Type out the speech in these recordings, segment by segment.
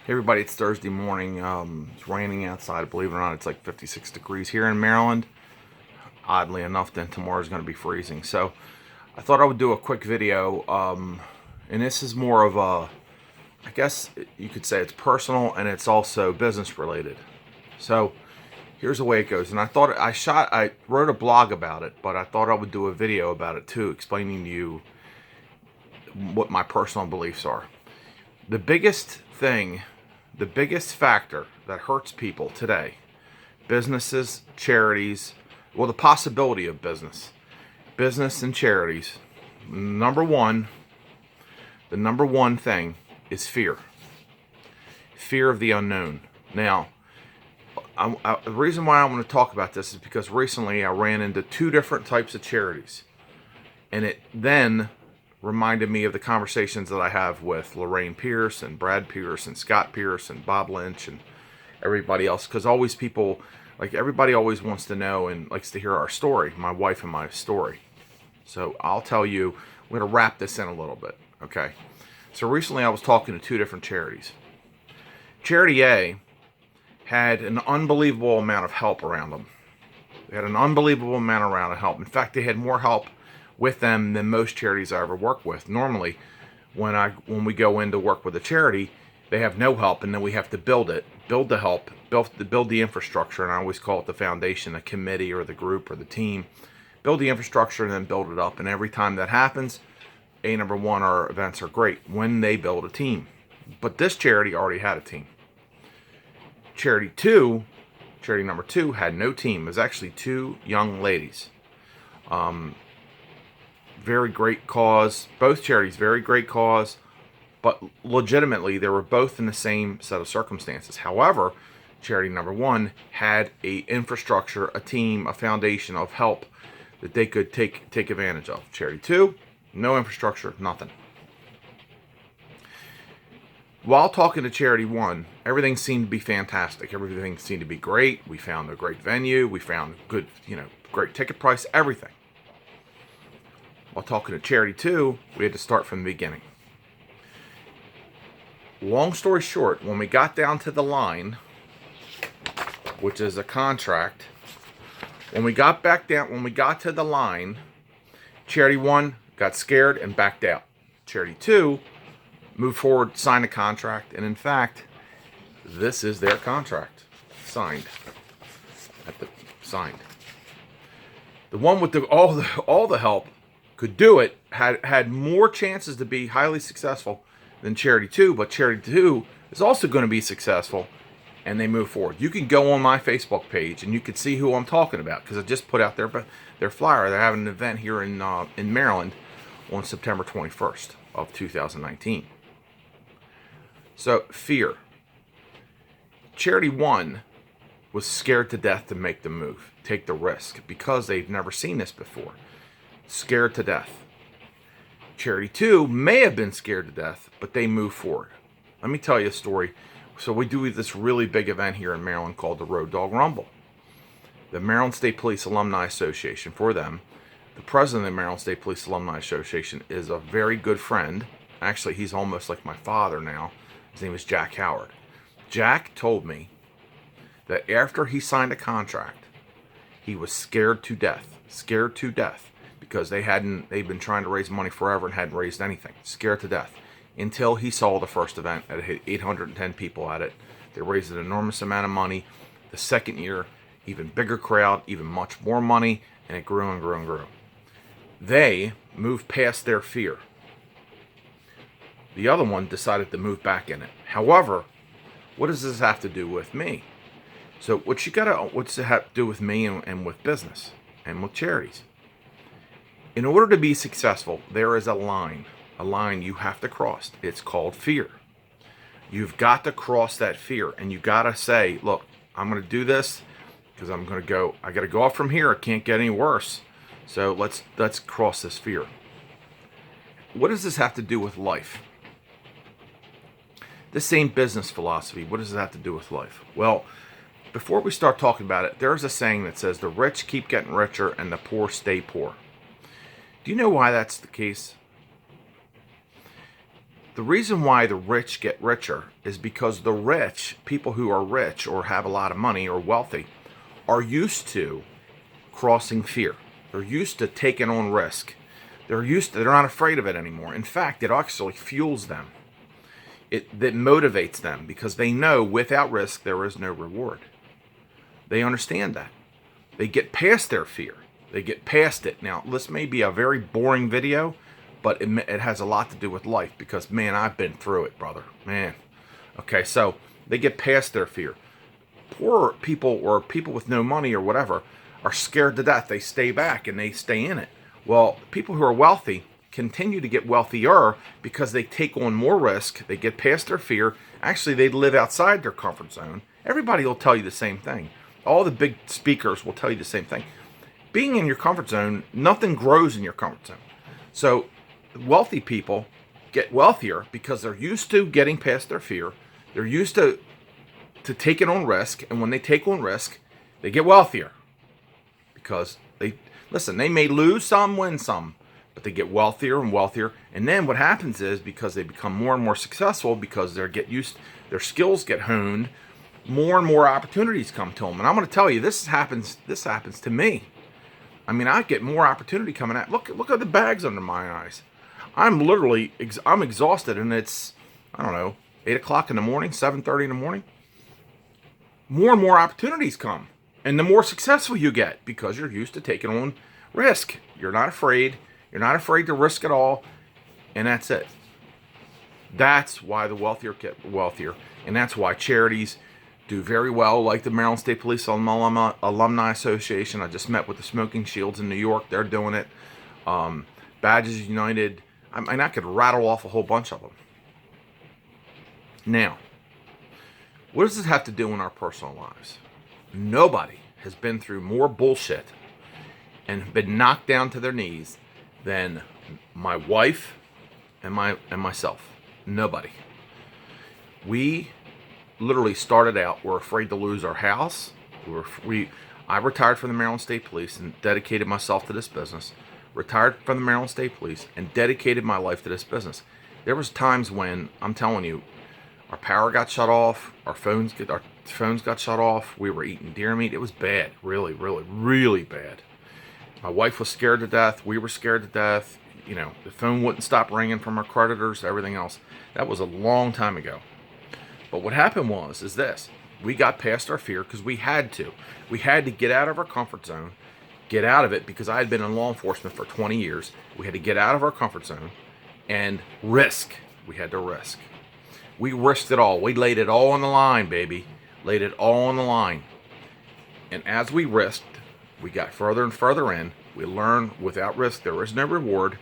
Hey everybody, it's Thursday morning. It's raining outside. Believe it or not, it's like 56 degrees here in Maryland. Oddly enough, then tomorrow's going to be freezing. So I thought I would do a quick video. And this is more of a, I guess you could say it's personal and it's also business related. So here's the way it goes. And I wrote a blog about it, but I thought I would do a video about it too, explaining to you what my personal beliefs are. The biggest thing, the biggest factor that hurts people today, businesses, charities, well, the possibility of business and charities, number one, the number one thing is fear. Fear of the unknown. Now, the reason why I want to talk about this is because recently I ran into two different types of charities. And it then reminded me of the conversations that I have with Lorraine Pierce and Brad Pierce and Scott Pierce and Bob Lynch and everybody else. Because always people, like everybody always wants to know and likes to hear our story, my wife and my story. So I'll tell you, we're going to wrap this in a little bit, okay? So recently I was talking to two different charities. Charity A had an unbelievable amount of help around them. They had an unbelievable amount of help. In fact, they had more help with them than most charities I ever work with. Normally, when we go in to work with a charity, they have no help, and then we have to build the help, build the infrastructure, and I always call it the foundation, the committee or the group or the team. Build the infrastructure and then build it up. And every time that happens, number one, our events are great when they build a team. But this charity already had a team. Charity number two had no team. It was actually two young ladies. Very great cause. Both charities, very great cause. But legitimately, they were both in the same set of circumstances. However, charity number one had a infrastructure, a team, a foundation of help that they could take advantage of. Charity two, no infrastructure, nothing. While talking to charity one, everything seemed to be fantastic. Everything seemed to be great. We found a great venue. We found good, great ticket price, everything. While talking to charity two, we had to start from the beginning. Long story short, when we got down to the line, which is a contract, when we got to the line, charity one got scared and backed out. Charity two moved forward, signed a contract, and in fact, this is their contract. Signed. The one with all the help could do it, had more chances to be highly successful than charity two, but charity two is also going to be successful, and they move forward. You can go on my Facebook page and you can see who I'm talking about, because I just put out their flyer. They're having an event here in Maryland on September 21st of 2019. So fear. Charity one was scared to death to make the move, take the risk, because they've never seen this before. Scared to death. Charity two may have been scared to death, but they moved forward. Let me tell you a story. So we do this really big event here in Maryland called the Road Dog Rumble. The Maryland State Police Alumni Association, for them, the president of the Maryland State Police Alumni Association is a very good friend. Actually, he's almost like my father now. His name is Jack Howard. Jack told me that after he signed a contract, he was scared to death, because they'd been trying to raise money forever and hadn't raised anything. Scared to death. Until he saw the first event. It hit 810 people at it. They raised an enormous amount of money. The second year, even bigger crowd, even much more money, and it grew and grew and grew. They moved past their fear. The other one decided to move back in it. However, what does this have to do with me? So what's it have to do with me and with business and with charities? In order to be successful, there is a line you have to cross. It's called fear. You've got to cross that fear, and you got to say, look, I'm going to do this because I got to go up from here. It can't get any worse. So let's cross this fear. What does this have to do with life? The same business philosophy. What does it have to do with life? Well, before we start talking about it, there's a saying that says the rich keep getting richer and the poor stay poor. Do you know why that's the case? The reason why the rich get richer is because the rich, people who are rich or have a lot of money or wealthy, are used to crossing fear. They're used to taking on risk. They're not afraid of it anymore. In fact, it actually fuels them. That motivates them because they know without risk there is no reward. They understand that. They get past their fear. They get past it. Now, this may be a very boring video, but it has a lot to do with life because, man, I've been through it, brother. Man. Okay, so they get past their fear. Poor people or people with no money or whatever are scared to death. They stay back and they stay in it. Well, people who are wealthy continue to get wealthier because they take on more risk. They get past their fear. Actually, they live outside their comfort zone. Everybody will tell you the same thing. All the big speakers will tell you the same thing. Being in your comfort zone, nothing grows in your comfort zone. So wealthy people get wealthier because they're used to getting past their fear. They're used to taking on risk. And when they take on risk, they get wealthier. Because they may lose some, win some, but they get wealthier and wealthier. And then what happens is, because they become more and more successful, because their skills get honed, more and more opportunities come to them. And I'm going to tell you, this happens to me. I mean, I get more opportunity coming at. Look at the bags under my eyes. I'm exhausted, and it's, I don't know, 8 o'clock in the morning, 7:30 in the morning. More and more opportunities come. And the more successful you get, because you're used to taking on risk. You're not afraid. You're not afraid to risk it all. And that's it. That's why the wealthier get wealthier. And that's why charities do very well, like the Maryland State Police Alumni Association. I just met with the Smoking Shields in New York. They're doing it. Badges United. I could rattle off a whole bunch of them. Now, what does this have to do in our personal lives? Nobody has been through more bullshit and been knocked down to their knees than my wife and myself. Nobody. We literally started out, we're afraid to lose our house. I retired from the Maryland State Police and dedicated myself to this business. Retired from the Maryland State Police and dedicated my life to this business. There was times when, I'm telling you, our power got shut off, our phones got shut off, we were eating deer meat. It was bad, really, really, really bad. My wife was scared to death, we were scared to death. You know, the phone wouldn't stop ringing from our creditors, everything else. That was a long time ago. But what happened is this. We got past our fear because we had to. We had to get out of our comfort zone, get out of it, because I had been in law enforcement for 20 years. We had to get out of our comfort zone and risk. We had to risk. We risked it all. We laid it all on the line, baby. Laid it all on the line. And as we risked, we got further and further in. We learned without risk there is no reward.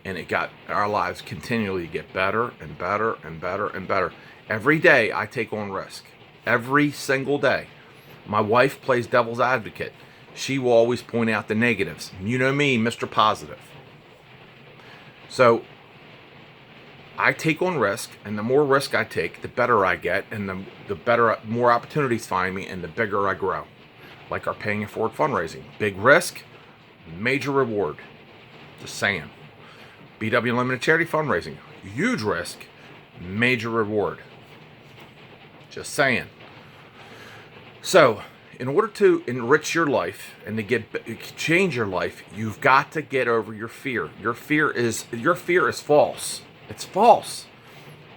And it got our lives continually get better and better and better and better. Every day I take on risk. Every single day. My wife plays devil's advocate. She will always point out the negatives. You know me, Mr. Positive. So I take on risk, and the more risk I take, the better I get, and the better, more opportunities find me, and the bigger I grow. Like our Paying It Forward fundraising. Big risk, major reward. Just saying. BW Unlimited Charity Fundraising. Huge risk, major reward. Just saying. So, in order to enrich your life and to change your life, you've got to get over your fear. Your fear is false. It's false.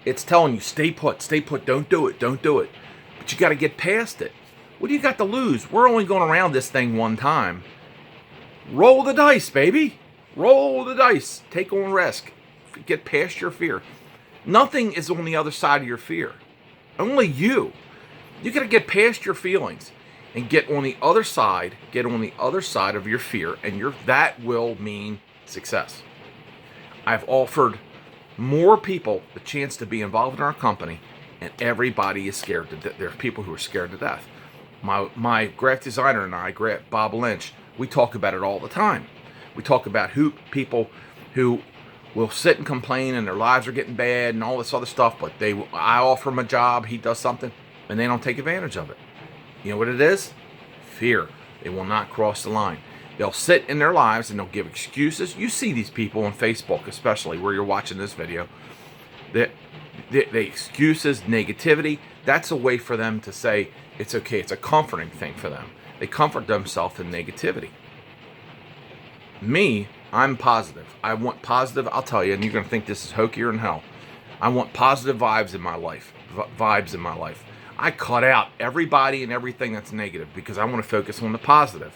It's telling you, stay put, don't do it. But you got to get past it. What do you got to lose? We're only going around this thing one time. Roll the dice, baby. Roll the dice. Take on risk. Get past your fear. Nothing is on the other side of your fear. Only you. You got to get past your feelings and get on the other side. Get on the other side of your fear, and that will mean success. I've offered more people the chance to be involved in our company, and everybody is scared to death. There are people who are scared to death. My graphic designer and I, Bob Lynch, we talk about it all the time. We talk about people who will sit and complain and their lives are getting bad and all this other stuff, but I offer him a job, he does something, and they don't take advantage of it. You know what it is? Fear. They will not cross the line. They'll sit in their lives and they'll give excuses. You see these people on Facebook, especially where you're watching this video. The excuses, negativity, that's a way for them to say it's okay. It's a comforting thing for them. They comfort themselves in negativity. Me, I'm positive. I want positive, I'll tell you, and you're going to think this is hokier than hell. I want positive vibes in my life. Vibes in my life. I cut out everybody and everything that's negative because I want to focus on the positive.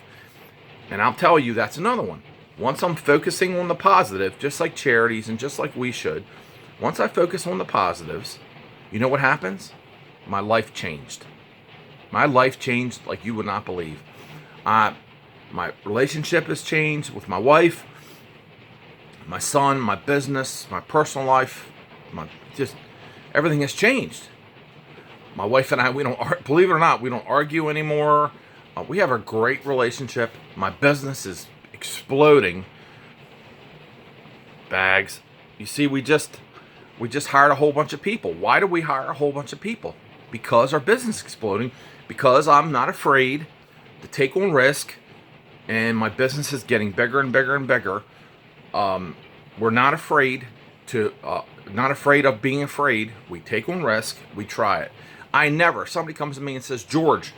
And I'll tell you, that's another one. Once I'm focusing on the positive, just like charities and just like we should, once I focus on the positives, you know what happens? My life changed. My life changed like you would not believe. My relationship has changed with my wife, my son, my business, my personal life. Just everything has changed. My wife and I, we don't, believe it or not, we don't argue anymore. We have a great relationship. My business is exploding. Bags. You see, we just hired a whole bunch of people. Why do we hire a whole bunch of people? Because our business is exploding. Because I'm not afraid to take on risk, and my business is getting bigger and bigger and bigger. We're not afraid of being afraid. We take on risk. We try it. Somebody comes to me and says, George,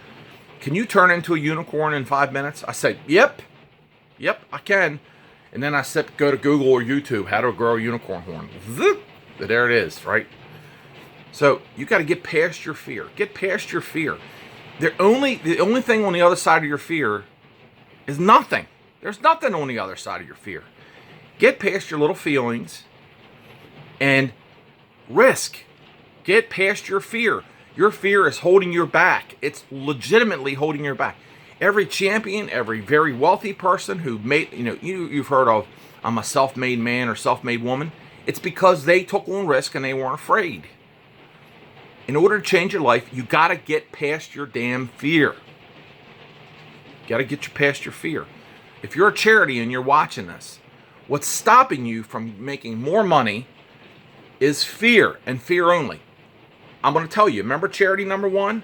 can you turn into a unicorn in 5 minutes? I say, yep, I can. And then I go to Google or YouTube, how to grow a unicorn horn. Zip, there it is, right? So you got to get past your fear. Get past your fear. The only thing on the other side of your fear is nothing. There's nothing on the other side of your fear. Get past your little feelings and risk. Get past your fear. Your fear is holding you back. It's legitimately holding you back. Every champion, every very wealthy person who made, you've heard of, I'm a self-made man or self-made woman. It's because they took on risk and they weren't afraid. In order to change your life, you got to get past your damn fear. You got to get past your fear. If you're a charity and you're watching this, what's stopping you from making more money is fear, and fear only. I'm going to tell you, remember charity number one?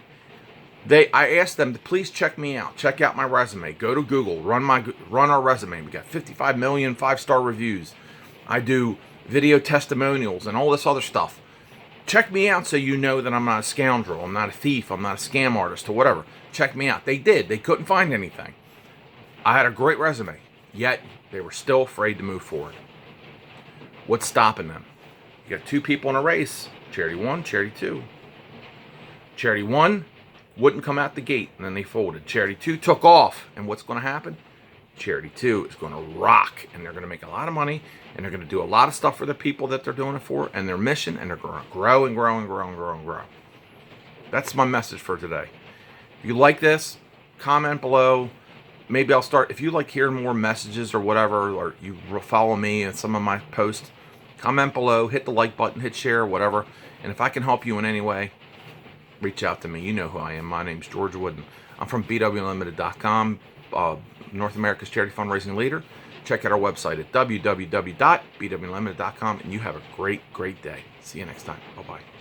I asked them to please check me out. Check out my resume. Go to Google. Run our resume. We got 55 million 5-star reviews. I do video testimonials and all this other stuff. Check me out so you know that I'm not a scoundrel. I'm not a thief. I'm not a scam artist or whatever. Check me out. They did. They couldn't find anything. I had a great resume. Yet, they were still afraid to move forward. What's stopping them? You got two people in a race. Charity 1, Charity 2. Charity 1 wouldn't come out the gate, and then they folded. Charity 2 took off, and what's going to happen? Charity 2 is going to rock, and they're going to make a lot of money, and they're going to do a lot of stuff for the people that they're doing it for, and their mission, and they're going to grow and grow and grow and grow and grow. That's my message for today. If you like this, comment below. Maybe I'll start, if you like hearing more messages or whatever, or you follow me in some of my posts, comment below, hit the like button, hit share, whatever. And if I can help you in any way, reach out to me. You know who I am. My name's George Wooden. I'm from BWUnlimited.com, North America's charity fundraising leader. Check out our website at www.bwunlimited.com, and you have a great, great day. See you next time. Bye-bye.